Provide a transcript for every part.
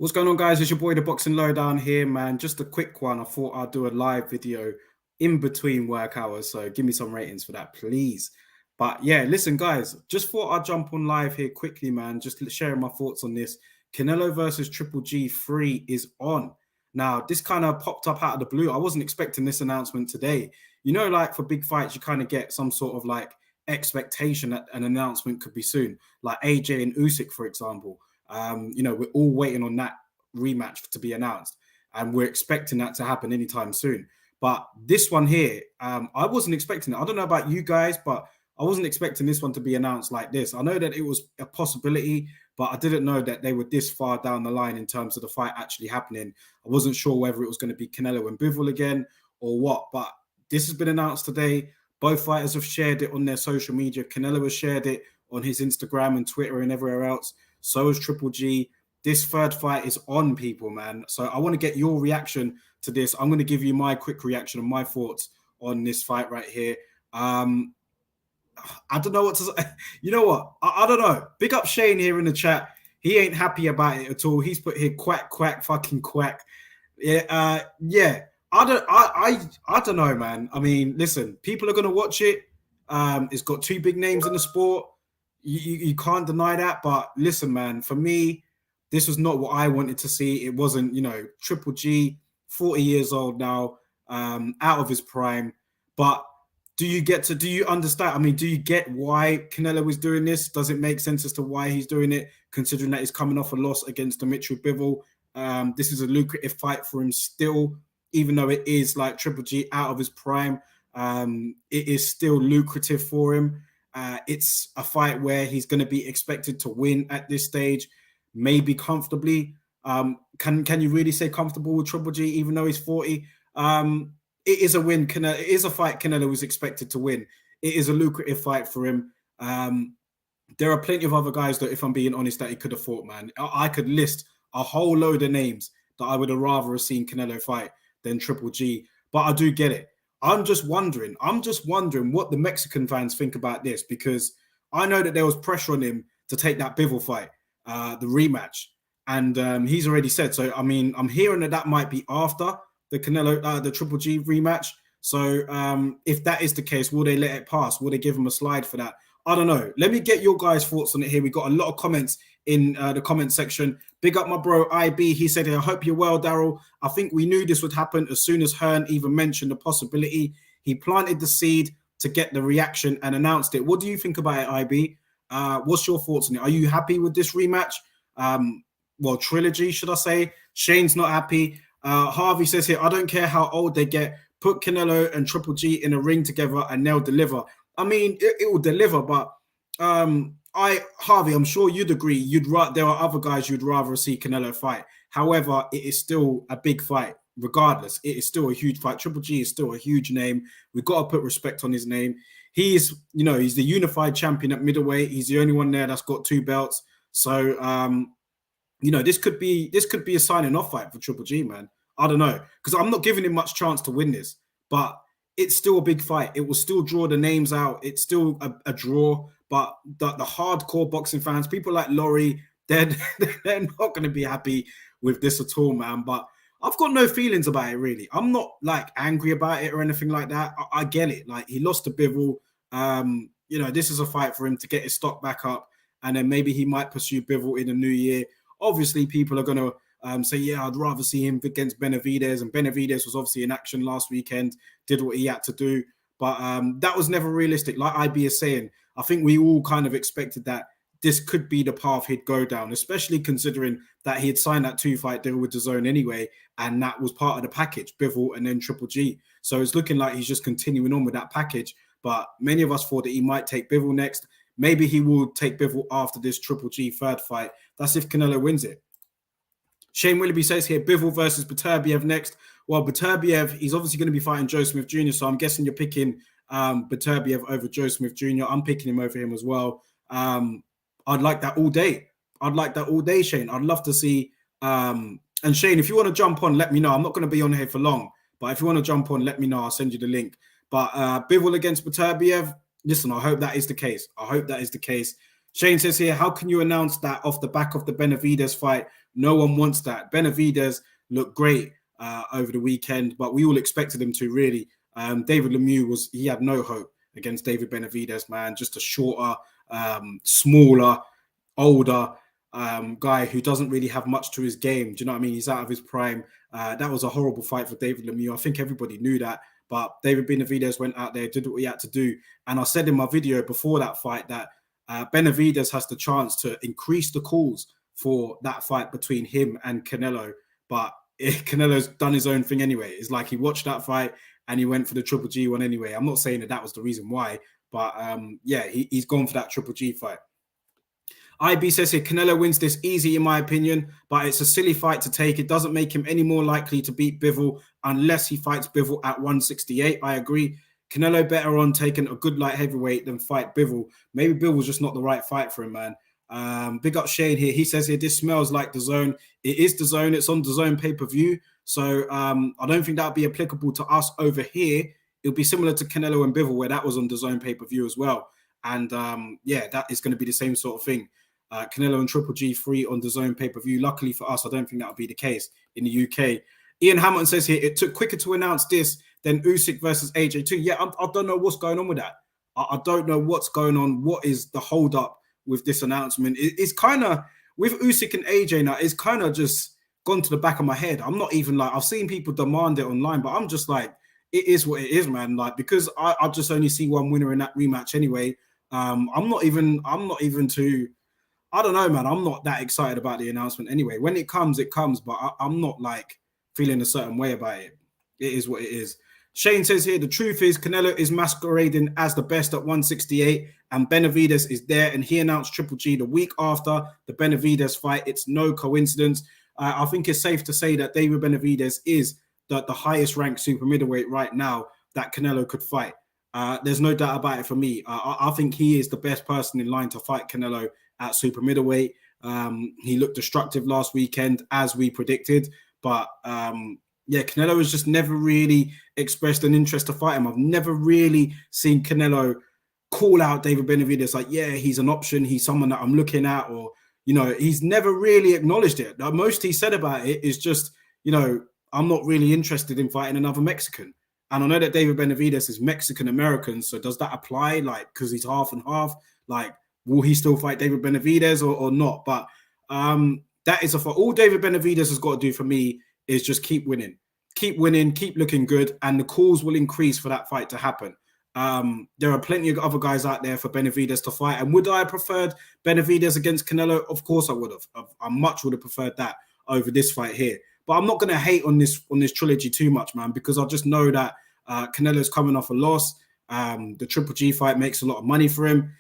What's going on, guys? It's your boy, the Boxing Lowdown here, man. Just a quick one. I thought I'd do a live video in between work hours, so give me some ratings for that, please. But yeah, listen, guys, just thought I'd jump on live here quickly, man. Just sharing my thoughts on this. Canelo versus Triple G 3 is on. Now, this kind of popped up out of the blue. I wasn't expecting this announcement today. You know, like for big fights, you kind of get some sort of like expectation that an announcement could be soon, like AJ and Usyk, for example. We're all waiting on that rematch to be announced, and we're expecting that to happen anytime soon. But this one here, I wasn't expecting it. I don't know about you guys, but I wasn't expecting this one to be announced like this. I know that it was a possibility, but I didn't know that they were this far down the line in terms of the fight actually happening. I wasn't sure whether it was going to be Canelo and Bivol again or what, but this has been announced today. Both fighters have shared it on their social media. Canelo has shared it on his Instagram and Twitter and everywhere else. So is Triple G. This third fight is on, people, man. So I want to get your reaction to this. I'm going to give you my quick reaction and my thoughts on this fight right here. I don't know what to say. You know what? I don't know. Big up Shane here in the chat. He ain't happy about it at all. He's put here quack, quack, fucking quack. Yeah, yeah. I don't know, man. I mean, listen, people are going to watch it. It's got two big names in the sport. You can't deny that. But listen, man, for me, this was not what I wanted to see. It wasn't, Triple G, 40 years old now, out of his prime. But do you understand? I mean, do you get why Canelo is doing this? Does it make sense as to why he's doing it, considering that he's coming off a loss against Dimitri Bivol? This is a lucrative fight for him still, even though it is like Triple G out of his prime. It is still lucrative for him. It's a fight where he's going to be expected to win at this stage, maybe comfortably. Can you really say comfortable with Triple G, even though he's 40? It is a win. It is a fight Canelo was expected to win. It is a lucrative fight for him. There are plenty of other guys that, if I'm being honest, that he could have fought, man. I could list a whole load of names that I would have rather have seen Canelo fight than Triple G. But I do get it. I'm just wondering what the Mexican fans think about this, because I know that there was pressure on him to take that Bivol fight, the rematch. And he's already said, so I mean, I'm hearing that might be after the Canelo, the Triple G rematch. So if that is the case, will they let it pass? Will they give him a slide for that? I don't know. Let me get your guys' thoughts on it here. We got a lot of comments in the comment section. Big up my bro, IB. He said, I hope you're well, Daryl. I think we knew this would happen as soon as Hearn even mentioned the possibility. He planted the seed to get the reaction and announced it. What do you think about it, IB? What's your thoughts on it? Are you happy with this rematch? Trilogy, should I say? Shane's not happy. Harvey says here, I don't care how old they get. Put Canelo and Triple G in a ring together and they'll deliver. I mean, it will deliver, but Harvey, I'm sure you'd agree. There are other guys you'd rather see Canelo fight. However, it is still a big fight. Regardless, it is still a huge fight. Triple G is still a huge name. We've got to put respect on his name. He's the unified champion at middleweight. He's the only one there that's got two belts. So, this could be a signing off fight for Triple G, man. I don't know, because I'm not giving him much chance to win this, but it's still a big fight. It will still draw the names out. It's still a draw, but the hardcore boxing fans, people like Laurie, they're not going to be happy with this at all, man. But I've got no feelings about it, really. I'm not like angry about it or anything like that. I get it. Like, he lost to Bivol. This is a fight for him to get his stock back up, and then maybe he might pursue Bivol in the new year. Obviously, people are going to say, yeah, I'd rather see him against Benavidez. And Benavidez was obviously in action last weekend, did what he had to do. But that was never realistic. Like IB is saying, I think we all kind of expected that this could be the path he'd go down, especially considering that he had signed that 2-fight deal with DAZN anyway, and that was part of the package, Bivol and then Triple G. So it's looking like he's just continuing on with that package. But many of us thought that he might take Bivol next. Maybe he will take Bivol after this Triple G third fight. That's if Canelo wins it. Shane Willoughby says here, Bivol versus Beterbiev next. Well, Beterbiev, he's obviously going to be fighting Joe Smith Jr., so I'm guessing you're picking Beterbiev over Joe Smith Jr. I'm picking him over him as well. I'd like that all day. Shane. I'd love to see. And Shane, if you want to jump on, let me know. I'm not going to be on here for long, but if you want to jump on, let me know. I'll send you the link. But Bivol against Beterbiev, listen, I hope that is the case. Shane says here, how can you announce that off the back of the Benavidez fight? No one wants that. Benavidez looked great over the weekend, but we all expected him to, really. David Lemieux he had no hope against David Benavidez, man. Just a shorter, smaller, older guy who doesn't really have much to his game. Do you know what I mean? He's out of his prime. That was a horrible fight for David Lemieux. I think everybody knew that. But David Benavidez went out there, did what he had to do. And I said in my video before that fight that Benavidez has the chance to increase the calls for that fight between him and Canelo. But Canelo's done his own thing anyway. It's like he watched that fight and he went for the Triple G one anyway. I'm not saying that was the reason why, but yeah, he's gone for that Triple G fight. IB says here, Canelo wins this easy in my opinion, but it's a silly fight to take. It doesn't make him any more likely to beat Bivol unless he fights Bivol at 168. I agree. Canelo better on taking a good light heavyweight than fight Bivol. Maybe Bivol's just not the right fight for him, man. Big up Shane here. He says here, this smells like the zone. It is the zone. It's on the zone pay-per-view. So I don't think that would be applicable to us over here. It'll be similar to Canelo and Bivol, where that was on the zone pay-per-view as well. And yeah, that is going to be the same sort of thing. Canelo and Triple G free on the zone pay-per-view. Luckily for us, I don't think that will be the case in the UK. Ian Hamilton says here, it took quicker to announce this than Usyk versus AJ too. Yeah, I don't know what's going on with that. I don't know what's going on. What is the hold up with this announcement? It's kind of, with Usyk and AJ now, it's kind of just gone to the back of my head. I'm not even like, I've seen people demand it online, but I'm just like, it is what it is, man. Like, because I just only see one winner in that rematch anyway. I'm not even too, I don't know, man. I'm not that excited about the announcement anyway. When it comes, but I'm not like feeling a certain way about it. It is what it is. Shane says here, the truth is Canelo is masquerading as the best at 168 and Benavidez is there, and he announced Triple G the week after the Benavidez fight. It's no coincidence. I think it's safe to say that David Benavidez is the highest ranked super middleweight right now that Canelo could fight. There's no doubt about it for me. I think he is the best person in line to fight Canelo at super middleweight. He looked destructive last weekend, as we predicted. But yeah, Canelo has just never really expressed an interest to fight him. I've never really seen Canelo call out David Benavidez like, yeah, he's an option. He's someone that I'm looking at, or, you know, he's never really acknowledged it. The most he said about it is just, you know, I'm not really interested in fighting another Mexican. And I know that David Benavidez is Mexican-American, so does that apply? Like, because he's half and half, like, will he still fight David Benavidez or not? But that is all David Benavidez has got to do for me is just keep winning, keep looking good, and the calls will increase for that fight to happen. There are plenty of other guys out there for Benavidez to fight. And would I have preferred Benavidez against Canelo? Of course I would have. I much would have preferred that over this fight here. But I'm not going to hate on this trilogy too much, man, because I just know that Canelo's coming off a loss. The Triple G fight makes a lot of money for him.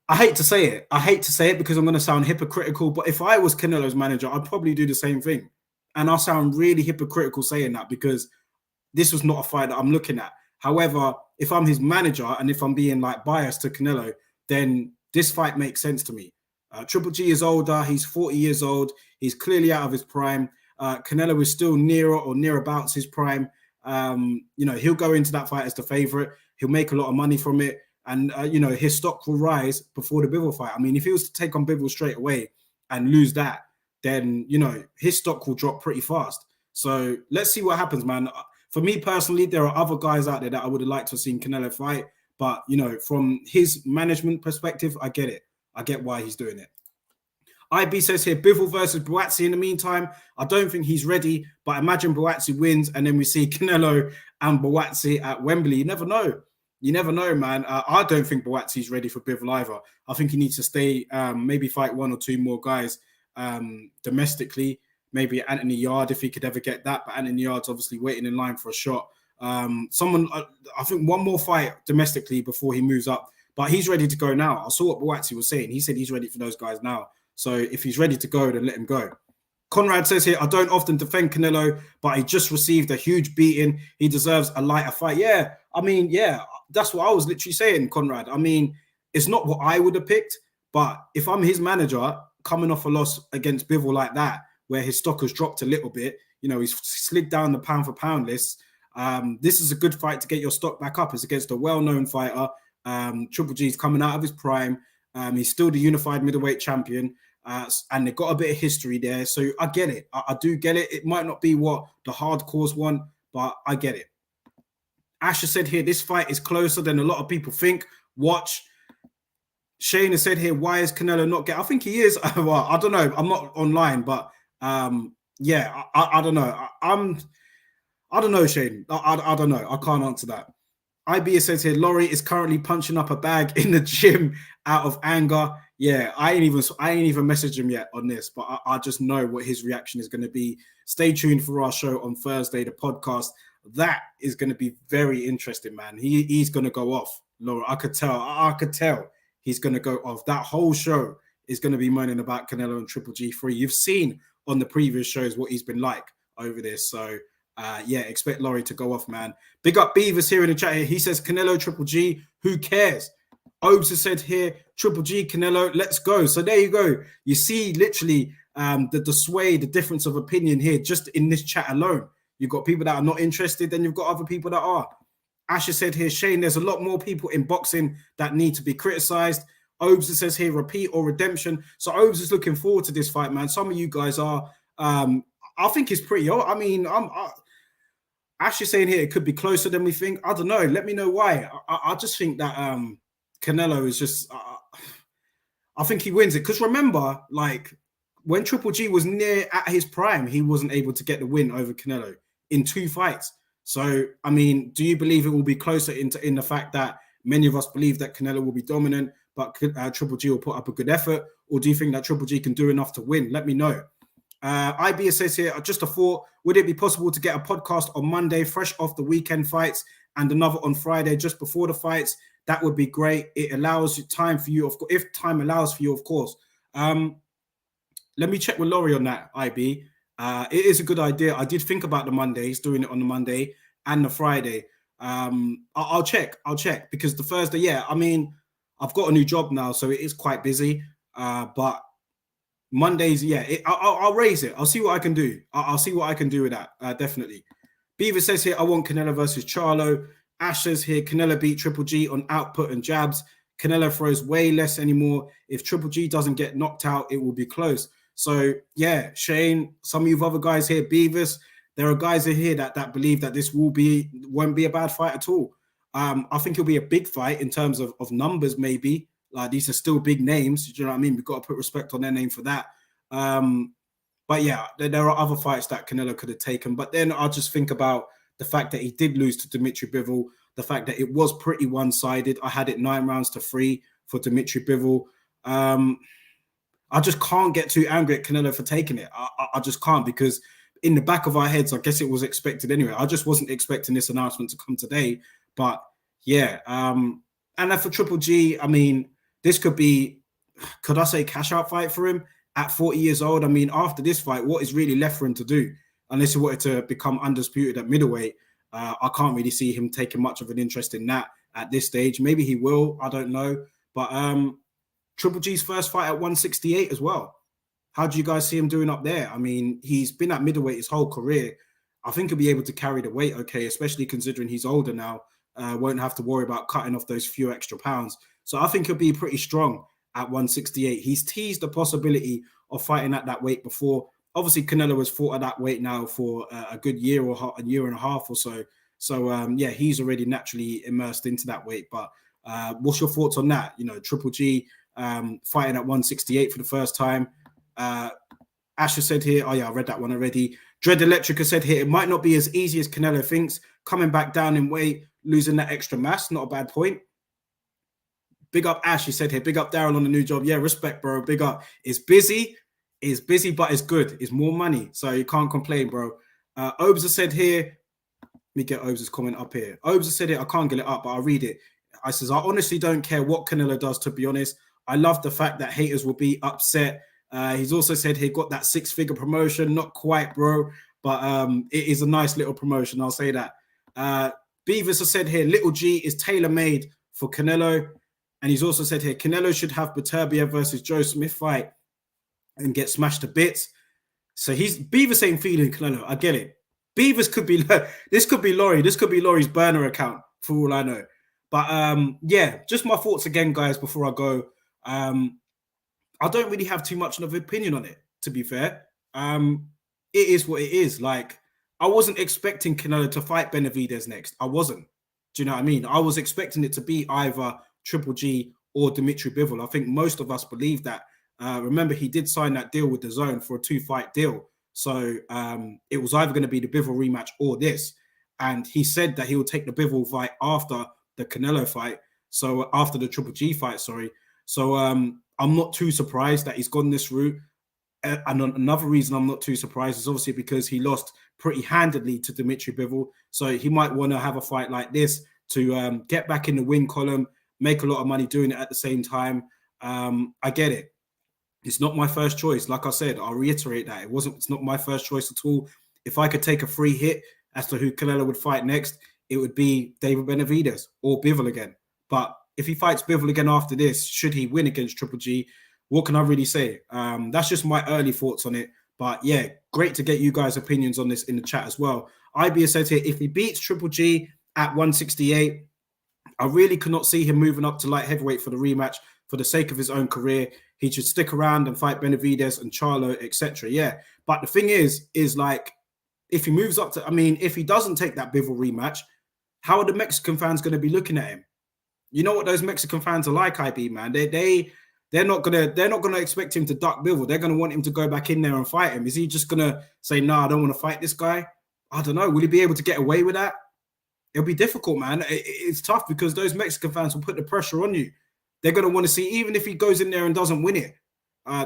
I hate to say it because I'm going to sound hypocritical, but if I was Canelo's manager, I'd probably do the same thing. And I'll sound really hypocritical saying that because this was not a fight that I'm looking at. However, if I'm his manager and if I'm being like biased to Canelo, then this fight makes sense to me. Triple G is older. He's 40 years old. He's clearly out of his prime. Canelo is still nearer or nearabouts his prime. You know, he'll go into that fight as the favorite. He'll make a lot of money from it. And, you know, his stock will rise before the Bivol fight. I mean, if he was to take on Bivol straight away and lose that, then, you know, his stock will drop pretty fast. So let's see what happens, man. For me personally, there are other guys out there that I would have liked to have seen Canelo fight. But, you know, from his management perspective, I get it. I get why he's doing it. IB says here, Bivol versus Buatsi in the meantime. I don't think he's ready, but imagine Buatsi wins and then we see Canelo and Buatsi at Wembley. You never know. You never know, man. I don't think Buatsi's ready for Bivol either. I think he needs to stay, maybe fight one or two more guys domestically. Maybe Anthony Yard, if he could ever get that. But Anthony Yard's obviously waiting in line for a shot. I think one more fight domestically before he moves up. But he's ready to go now. I saw what Buatsi was saying. He said he's ready for those guys now. So if he's ready to go, then let him go. Conrad says here, I don't often defend Canelo, but he just received a huge beating. He deserves a lighter fight. Yeah, I mean, yeah, that's what I was literally saying, Conrad. I mean, it's not what I would have picked, but if I'm his manager coming off a loss against Bivol like that, where his stock has dropped a little bit, you know, he's slid down the pound for pound list. This is a good fight to get your stock back up. It's against a well-known fighter. Triple G's coming out of his prime. He's still the unified middleweight champion. And they've got a bit of history there. So I get it. I do get it. It might not be what the hardcores want, but I get it. Asher said here, this fight is closer than a lot of people think. Watch. Shane has said here, why is Canelo not getting? I think he is. Well, I don't know. I'm not online, but yeah, I don't know. I don't know, Shane. I don't know. I can't answer that. IB says here, Laurie is currently punching up a bag in the gym out of anger. Yeah, I ain't even messaged him yet on this, but I just know what his reaction is going to be. Stay tuned for our show on Thursday, the podcast. That is going to be very interesting, man. He's going to go off, Laura. I could tell he's going to go off. That whole show is going to be moaning about Canelo and Triple G3. You've seen on the previous shows what he's been like over this. So, yeah, expect Laurie to go off, man. Big up Beavers here in the chat here. He says, Canelo, Triple G, who cares? Obes has said here, Triple G, Canelo, let's go. So there you go. You see literally the sway, the difference of opinion here just in this chat alone. You've got people that are not interested, then you've got other people that are. Asher said here, Shane, there's a lot more people in boxing that need to be criticized. Obes says here, repeat or redemption. So Obes is looking forward to this fight, man. Some of you guys are. I think it's pretty. I mean, Asher saying here, it could be closer than we think. I don't know. Let me know why. I just think that Canelo is just. I think he wins it because remember, like when Triple G was near at his prime, he wasn't able to get the win over Canelo in 2 fights. So, I mean, do you believe it will be closer in the fact that many of us believe that Canelo will be dominant, but Triple G will put up a good effort? Or do you think that Triple G can do enough to win? Let me know. IB says here, just a thought, would it be possible to get a podcast on Monday, fresh off the weekend fights, and another on Friday, just before the fights? That would be great. It allows time for you, if time allows for you, of course. Let me check with Laurie on that, IB. It is a good idea. I did think about the Mondays, doing it on the Monday and the Friday. I'll check because the Thursday, yeah, I mean, I've got a new job now, so it is quite busy. But Mondays, yeah, I'll raise it. I'll see what I can do. I'll see what I can do with that, definitely. Beaver says here, I want Canelo versus Charlo. Ash says here, Canelo beat Triple G on output and jabs. Canelo throws way less anymore. If Triple G doesn't get knocked out, it will be close. So, yeah, Shane, some of you other guys here, Beavers, there are guys in here that believe that this won't be a bad fight at all. I think it'll be a big fight in terms of numbers, maybe. Like, these are still big names. Do you know what I mean? We've got to put respect on their name for that. But, yeah, there are other fights that Canelo could have taken. But then I'll just think about the fact that he did lose to Dimitri Bivol, the fact that it was pretty one-sided. I had it 9-3 for Dimitri Bivol. I just can't get too angry at Canelo for taking it. I just can't, because in the back of our heads, I guess it was expected anyway. I just wasn't expecting this announcement to come today. But yeah, and then for Triple G, I mean, this could be, could I say, cash out fight for him at 40 years old? I mean, after this fight, what is really left for him to do? Unless he wanted to become undisputed at middleweight, I can't really see him taking much of an interest in that at this stage. Maybe he will, I don't know. But Triple G's first fight at 168 as well. How do you guys see him doing up there? I mean, he's been at middleweight his whole career. I think he'll be able to carry the weight okay, especially considering he's older now. Won't have to worry about cutting off those few extra pounds. So I think he'll be pretty strong at 168. He's teased the possibility of fighting at that weight before. Obviously, Canelo has fought at that weight now for a good year or a year and a half or so. So, yeah, he's already naturally immersed into that weight. But what's your thoughts on that? You know, Triple G fighting at 168 for the first time. Asher said here, oh, yeah, I read that one already. Dread Electrica said here, it might not be as easy as Canelo thinks. Coming back down in weight, losing that extra mass, not a bad point. Big up Ash, he said here. Big up Daryl on the new job. Yeah, respect, bro. Big up. It's busy, but it's good. It's more money, so you can't complain, bro. Obes has said here, let me get Obes' comment up here. Obes has said it, I can't get it up, but I'll read it. I says, I honestly don't care what Canelo does, to be honest. I love the fact that haters will be upset. He's also said he got that 6-figure promotion. Not quite, bro, but it is a nice little promotion. I'll say that. Beavis has said here, Little G is tailor-made for Canelo. And he's also said here, Canelo should have Beterbiev versus Joe Smith fight and get smashed to bits. So Beavis ain't feeling Canelo. I get it. Beavis could be, this could be Laurie. This could be Laurie's burner account for all I know. But yeah, just my thoughts again, guys, before I go. I don't really have too much of an opinion on it, to be fair. It is what it is. Like, I wasn't expecting Canelo to fight Benavidez next. I wasn't. Do you know what I mean? I was expecting it to be either Triple G or Dimitri Bivol. I think most of us believe that. Remember, he did sign that deal with the Zone for a 2-fight deal. So it was either going to be the Bivol rematch or this. And he said that he would take the Bivol fight after the Canelo fight. So after the Triple G fight, sorry. So I'm not too surprised that he's gone this route. And another reason I'm not too surprised is obviously because he lost pretty handedly to Dimitri Bivol. So he might want to have a fight like this to get back in the win column, make a lot of money doing it at the same time. I get it. It's not my first choice. Like I said, I'll reiterate that. It's not my first choice at all. If I could take a free hit as to who Canelo would fight next, it would be David Benavidez or Bivol again. But if he fights Bivol again after this, should he win against Triple G, what can I really say? That's just my early thoughts on it. But yeah, great to get you guys' opinions on this in the chat as well. IBS says here, if he beats Triple G at 168, I really cannot see him moving up to light heavyweight for the rematch for the sake of his own career. He should stick around and fight Benavidez and Charlo, etc. Yeah, but the thing is like, if he moves up to, I mean, if he doesn't take that Bivol rematch, how are the Mexican fans going to be looking at him? You know what those Mexican fans are like, IB, man. They're not gonna expect him to duck Bivol. They're gonna want him to go back in there and fight him. Is he just gonna say, "No, I don't want to fight this guy"? I don't know. Will he be able to get away with that? It'll be difficult, man. It's tough because those Mexican fans will put the pressure on you. They're gonna want to see, even if he goes in there and doesn't win it,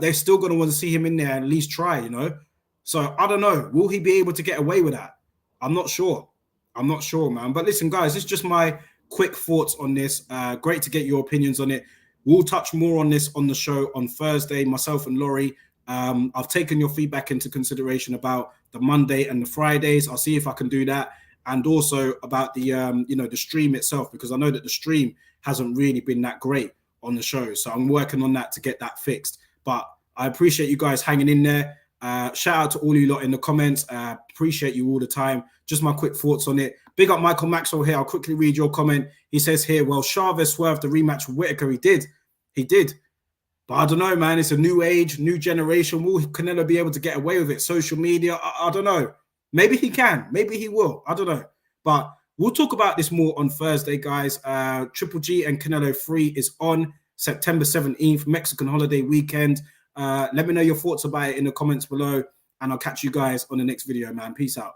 they're still gonna want to see him in there and at least try. You know. So I don't know. Will he be able to get away with that? I'm not sure. I'm not sure, man. But listen, guys, this is just my quick thoughts on this. Great to get your opinions on it. We'll touch more on this on the show on Thursday, myself and Laurie. I've taken your feedback into consideration about the Monday and the Fridays. I'll see if I can do that. And also about the, the stream itself, because I know that the stream hasn't really been that great on the show. So I'm working on that to get that fixed. But I appreciate you guys hanging in there. Shout out to all you lot in the comments. Appreciate you all the time. Just my quick thoughts on it. Big up Michael Maxwell here. I'll quickly read your comment. He says here, well, Chavez swerved the rematch with Whitaker. He did. But I don't know, man. It's a new age, new generation. Will Canelo be able to get away with it? Social media, I don't know. Maybe he can. Maybe he will. I don't know. But we'll talk about this more on Thursday, guys. Triple G and Canelo 3 is on September 17th, Mexican holiday weekend. Let me know your thoughts about it in the comments below, and I'll catch you guys on the next video, man. Peace out.